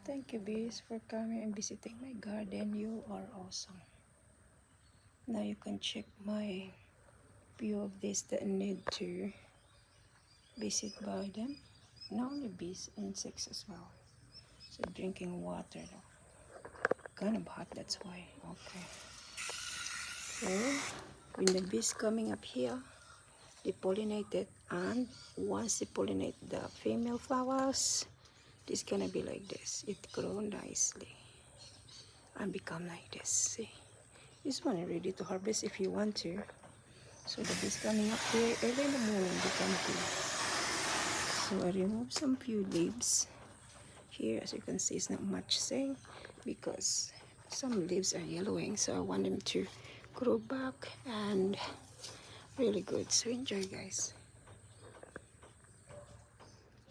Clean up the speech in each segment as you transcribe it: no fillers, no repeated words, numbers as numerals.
Thank you, bees, for coming and visiting my garden. You are awesome. Now you can check my view of this that need to visit by them. Not only bees, insects as well. So drinking water though. Kind of hot, that's why. Okay. So when the bees coming up here, they pollinate it, and once they pollinate the female flowers, it's gonna be like this. It grow nicely and become like this. See? This one is ready to harvest if you want to. So the bees coming up here early in the morning, they come here. So I remove some few leaves. Here, as you can see, it's not much saying because some leaves are yellowing. So I want them to grow back and really good. So enjoy, guys.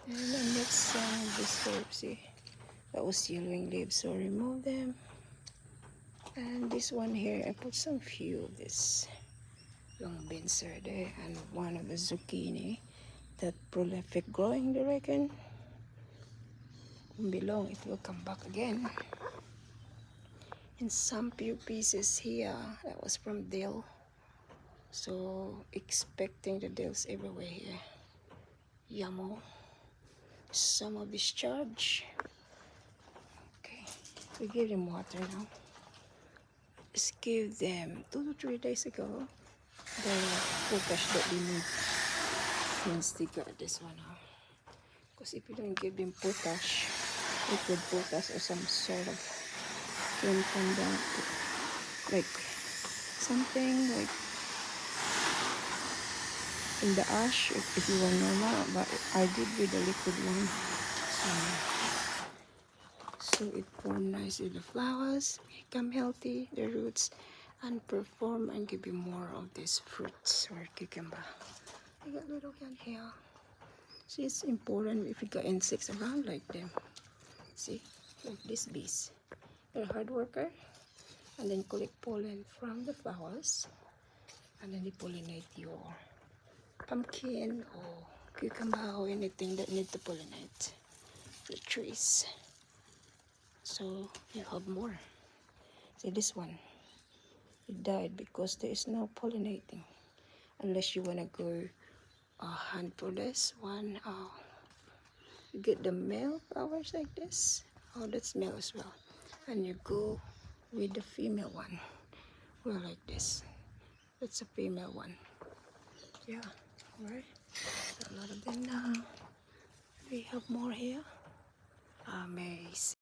And the next one, this herb, see, that was yellowing leaves. So remove them. And this one here, I put some few of this long beans are there, and one of the zucchini that prolific growing, I reckon. Below it will come back again. And some few pieces here that was from dill. So expecting the dills everywhere here. Yamo. Some of this charge. Okay, we give them water now. Just give them 2 to 3 days ago the potash that they need. Since they got this one out. Because if you don't give them potash, liquid potash or some sort of chemical down, like something like in the ash, if you want normal, but I did with the liquid one. So it form nicely the flowers, become healthy, the roots, and perform and give you more of these fruits or cucumber. I got little one here. See, it's important if you got insects around like them. See, like these bees. They're a hard worker, and then collect pollen from the flowers, and then they pollinate your pumpkin or cucumber or anything that need to pollinate the trees. So you have more. See, this one, it died because there is no pollinating. Unless you want to go hunt for this one. You get the male flowers like this. Oh, that's male as well. And you go with the female one. Well, like this. That's a female one. Yeah, alright. A lot of them now. We have more here. Amazing.